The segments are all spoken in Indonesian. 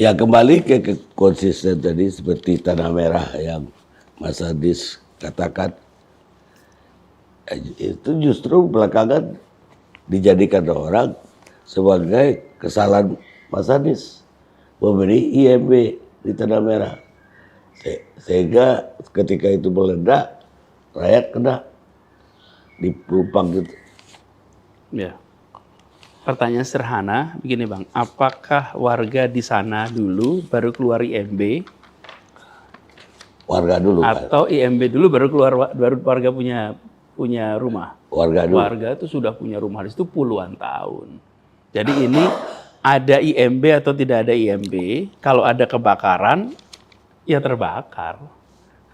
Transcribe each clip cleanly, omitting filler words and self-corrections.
Ya kembali ke konsisten tadi seperti tanah merah yang Mas Adis katakan, itu justru belakangan dijadikan orang sebagai kesalahan Mas Adis memberi IMB di tanah merah. Sehingga ketika itu meledak, rakyat kena dipelumpang gitu. Ya. Pertanyaan sederhana, begini Bang, apakah warga di sana dulu baru keluar IMB? Warga dulu kan? Atau IMB dulu baru warga punya rumah? Warga dulu. Warga itu sudah punya rumah di situ puluhan tahun. Jadi ini ada IMB atau tidak ada IMB, kalau ada kebakaran, ya terbakar.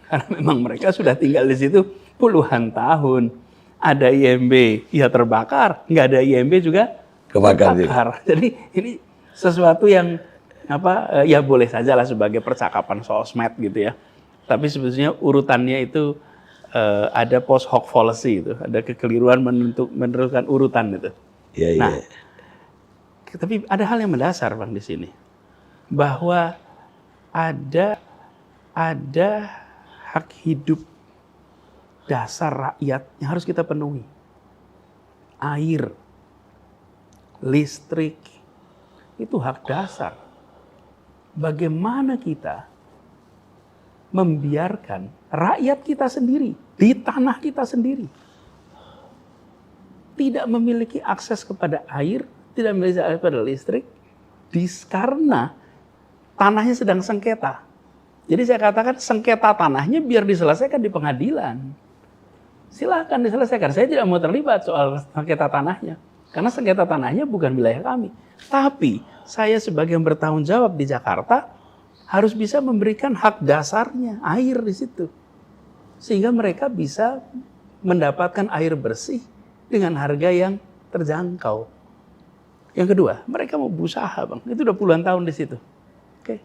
Karena memang mereka sudah tinggal di situ puluhan tahun. Ada IMB, ya terbakar. Nggak ada IMB juga kebakar. Jadi ini sesuatu yang ya boleh saja lah sebagai percakapan sosmed gitu ya. Tapi sebetulnya urutannya itu ada post hoc fallacy itu, ada kekeliruan menentukan urutan itu. Ya, nah, ya. Tapi ada hal yang mendasar Bang di sini, bahwa ada hak hidup dasar rakyat yang harus kita penuhi. Air, listrik, itu hak dasar. Bagaimana kita membiarkan rakyat kita sendiri, di tanah kita sendiri, tidak memiliki akses kepada air, tidak memiliki akses kepada listrik, karena tanahnya sedang sengketa. Jadi saya katakan sengketa tanahnya biar diselesaikan di pengadilan. Silahkan diselesaikan. Saya tidak mau terlibat soal sengketa tanahnya. Karena sengketa tanahnya bukan wilayah kami. Tapi saya sebagai yang bertanggung jawab di Jakarta harus bisa memberikan hak dasarnya, air di situ. Sehingga mereka bisa mendapatkan air bersih dengan harga yang terjangkau. Yang kedua, mereka mau berusaha Bang. Itu udah puluhan tahun di situ. Oke.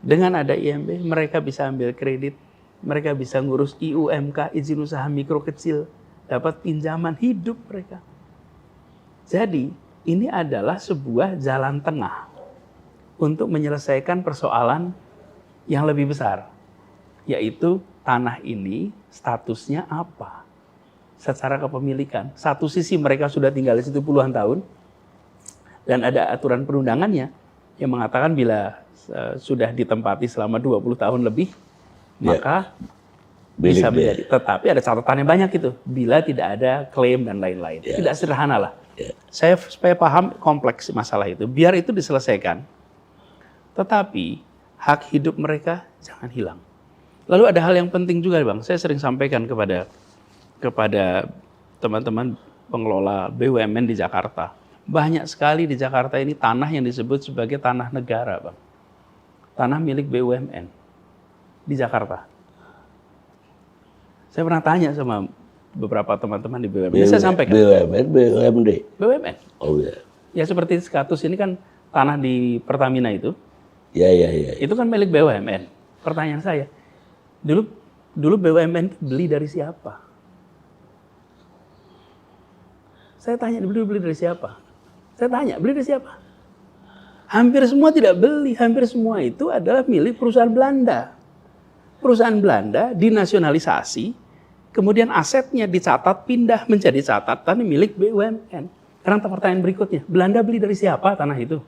Dengan ada IMB, mereka bisa ambil kredit. Mereka bisa ngurus IUMK, izin usaha mikro kecil, dapat pinjaman hidup mereka. Jadi, ini adalah sebuah jalan tengah untuk menyelesaikan persoalan yang lebih besar, yaitu tanah ini statusnya apa secara kepemilikan. Satu sisi mereka sudah tinggal di situ puluhan tahun, dan ada aturan perundangannya yang mengatakan bila sudah ditempati selama 20 tahun lebih, maka bisa menjadi. Tetapi ada catatan yang banyak itu, bila tidak ada klaim dan lain-lain. Tidak sederhana lah. Saya supaya paham kompleks masalah itu, biar itu diselesaikan. Tetapi hak hidup mereka jangan hilang. Lalu ada hal yang penting juga Bang, saya sering sampaikan kepada teman-teman pengelola BUMN di Jakarta. Banyak sekali di Jakarta ini tanah yang disebut sebagai tanah negara Bang. Tanah milik BUMN di Jakarta. Saya pernah tanya sama beberapa teman-teman di BUMN. Saya sampaikan. BUMN. BUMN. Oh ya. Ya seperti status ini kan tanah di Pertamina itu. Ya. Itu kan milik BUMN. Pertanyaan saya, dulu BUMN beli dari siapa? Saya tanya, dulu beli dari siapa? Saya tanya, beli dari siapa? Hampir semua tidak beli, hampir semua itu adalah milik perusahaan Belanda. Perusahaan Belanda dinasionalisasi, kemudian asetnya dicatat, pindah menjadi catatan milik BUMN. Sekarang pertanyaan berikutnya, Belanda beli dari siapa tanah itu?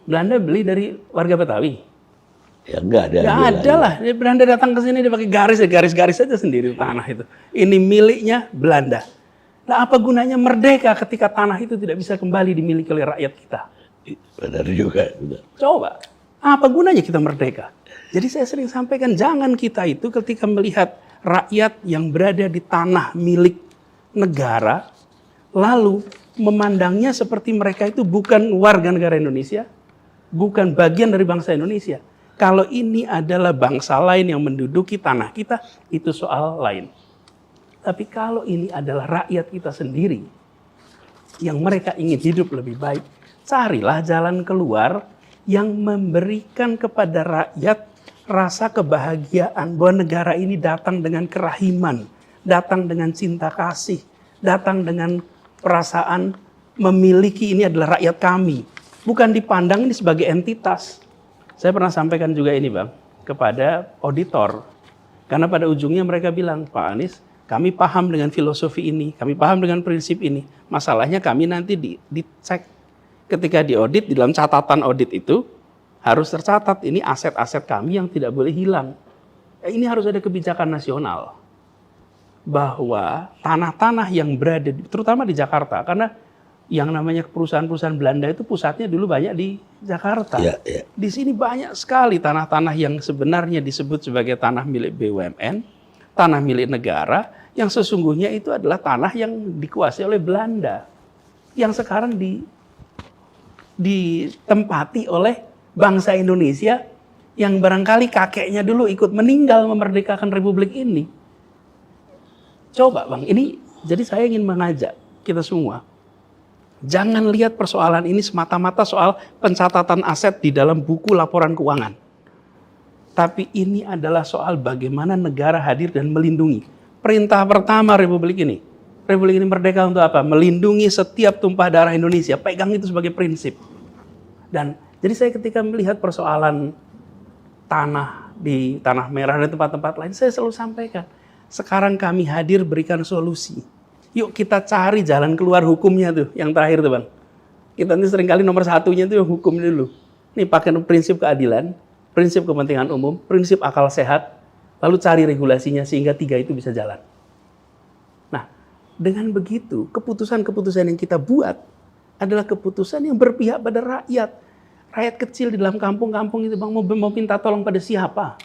Belanda beli dari warga Betawi? Ya enggak ada. Enggak ada lah, Belanda datang ke sini dia pakai garis saja sendiri tanah itu. Ini miliknya Belanda. Nah, apa gunanya merdeka ketika tanah itu tidak bisa kembali dimiliki oleh rakyat kita? Benar juga. Coba, apa gunanya kita merdeka? Jadi saya sering sampaikan, jangan kita itu ketika melihat rakyat yang berada di tanah milik negara, lalu memandangnya seperti mereka itu bukan warga negara Indonesia, bukan bagian dari bangsa Indonesia. Kalau ini adalah bangsa lain yang menduduki tanah kita, itu soal lain. Tapi kalau ini adalah rakyat kita sendiri, yang mereka ingin hidup lebih baik, carilah jalan keluar yang memberikan kepada rakyat rasa kebahagiaan bahwa negara ini datang dengan kerahiman, datang dengan cinta kasih, datang dengan perasaan memiliki ini adalah rakyat kami. bukan dipandang ini sebagai entitas. Saya pernah sampaikan juga ini Bang, kepada auditor. Karena pada ujungnya mereka bilang, Pak Anies, kami paham dengan filosofi ini, kami paham dengan prinsip ini. Masalahnya kami nanti dicek. Ketika diaudit, di dalam catatan audit itu, harus tercatat ini aset-aset kami yang tidak boleh hilang. Ini harus ada kebijakan nasional. Bahwa tanah-tanah yang berada, terutama di Jakarta, karena yang namanya perusahaan-perusahaan Belanda itu pusatnya dulu banyak di Jakarta. Di sini banyak sekali tanah-tanah yang sebenarnya disebut sebagai tanah milik BUMN, tanah milik negara, yang sesungguhnya itu adalah tanah yang dikuasai oleh Belanda, yang sekarang ditempati oleh bangsa Indonesia yang barangkali kakeknya dulu ikut meninggal memerdekakan Republik ini. Coba Bang, ini jadi saya ingin mengajak kita semua. Jangan lihat persoalan ini semata-mata soal pencatatan aset di dalam buku laporan keuangan. Tapi ini adalah soal bagaimana negara hadir dan melindungi. Perintah pertama Republik ini. Republik ini merdeka untuk apa? Melindungi setiap tumpah darah Indonesia. Pegang itu sebagai prinsip. Dan jadi saya ketika melihat persoalan tanah di Tanah Merah dan tempat-tempat lain, saya selalu sampaikan. Sekarang kami hadir berikan solusi. Yuk kita cari jalan keluar hukumnya tuh, yang terakhir tuh Bang. Kita ini seringkali nomor satunya tuh yang hukum dulu. Nih pakai prinsip keadilan, prinsip kepentingan umum, prinsip akal sehat, lalu cari regulasinya sehingga tiga itu bisa jalan. Nah, dengan begitu keputusan-keputusan yang kita buat adalah keputusan yang berpihak pada rakyat. Rakyat kecil di dalam kampung-kampung itu Bang mau minta tolong pada siapa?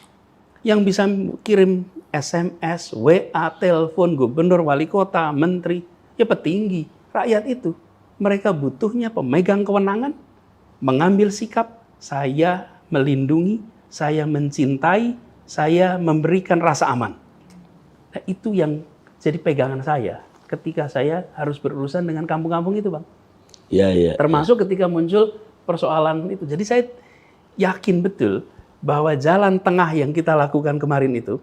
Yang bisa kirim SMS, WA, telepon, gubernur, wali kota, menteri, ya petinggi, rakyat itu. Mereka butuhnya pemegang kewenangan, mengambil sikap, saya melindungi, saya mencintai, saya memberikan rasa aman. Nah, itu yang jadi pegangan saya ketika saya harus berurusan dengan kampung-kampung itu Bang. Termasuk ketika muncul persoalan itu. Jadi saya yakin betul bahwa jalan tengah yang kita lakukan kemarin itu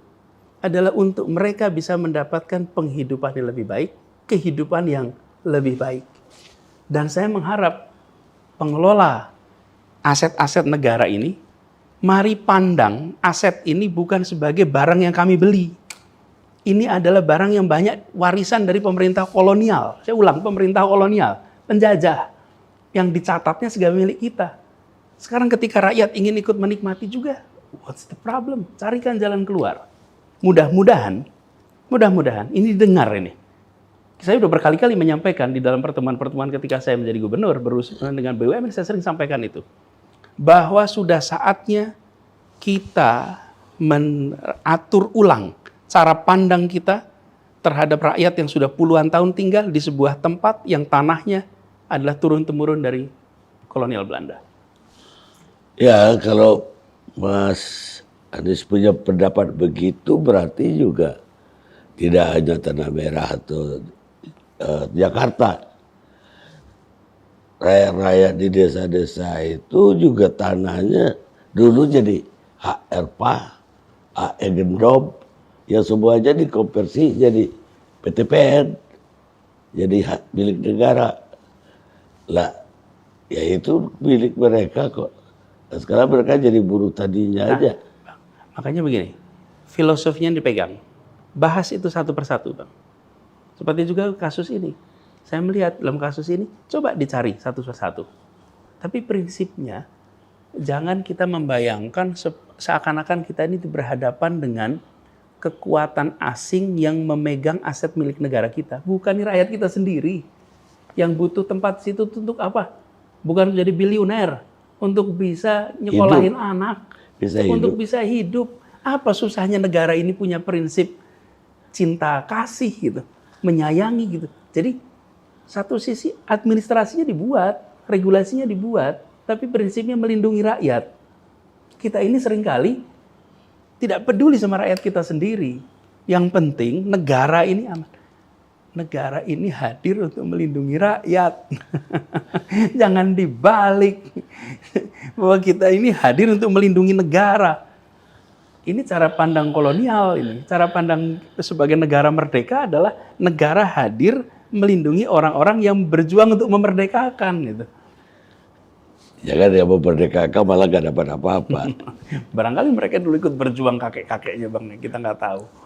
adalah untuk mereka bisa mendapatkan penghidupan yang lebih baik, kehidupan yang lebih baik. Dan saya mengharap pengelola aset-aset negara ini, mari pandang aset ini bukan sebagai barang yang kami beli. Ini adalah barang yang banyak warisan dari pemerintah kolonial. Saya ulang, pemerintah kolonial, penjajah, yang dicatatnya sebagai milik kita. Sekarang ketika rakyat ingin ikut menikmati juga, what's the problem? Carikan jalan keluar. Mudah-mudahan ini didengar ini. Saya sudah berkali-kali menyampaikan di dalam pertemuan-pertemuan ketika saya menjadi gubernur berurusan dengan BUMN, saya sering sampaikan itu. Bahwa sudah saatnya kita mengatur ulang cara pandang kita terhadap rakyat yang sudah puluhan tahun tinggal di sebuah tempat yang tanahnya adalah turun-temurun dari kolonial Belanda. Ya, kalau Mas Anies punya pendapat begitu berarti juga tidak hanya Tanah Merah atau Jakarta. Rakyat-rakyat di desa-desa itu juga tanahnya dulu jadi hak ERPA, hak Egendom, yang semuanya dikonversi jadi PTPN, jadi hak milik negara. Lah, ya itu milik mereka kok. Nah, sekarang mereka jadi buruh tadinya aja. Makanya begini, filosofinya dipegang. Bahas itu satu persatu Bang. Seperti juga kasus ini. Saya melihat dalam kasus ini, coba dicari satu persatu. Tapi prinsipnya, jangan kita membayangkan seakan-akan kita ini berhadapan dengan kekuatan asing yang memegang aset milik negara kita. Bukan rakyat kita sendiri. Yang butuh tempat situ untuk apa? Bukan menjadi bilioner. Untuk bisa nyekolahin anak. Untuk bisa hidup. Apa susahnya negara ini punya prinsip cinta kasih gitu. Menyayangi gitu. Jadi satu sisi administrasinya dibuat, regulasinya dibuat, tapi prinsipnya melindungi rakyat. Kita ini seringkali tidak peduli sama rakyat kita sendiri. Yang penting negara ini aman. Negara ini hadir untuk melindungi rakyat. Jangan dibalik. Bahwa kita ini hadir untuk melindungi negara. Ini cara pandang kolonial ini. Cara pandang sebagai negara merdeka adalah negara hadir melindungi orang-orang yang berjuang untuk memerdekakan gitu. Jangan yang memerdekakan malah gak dapat apa-apa. Barangkali mereka dulu ikut berjuang kakek-kakeknya Bang, kita nggak tahu.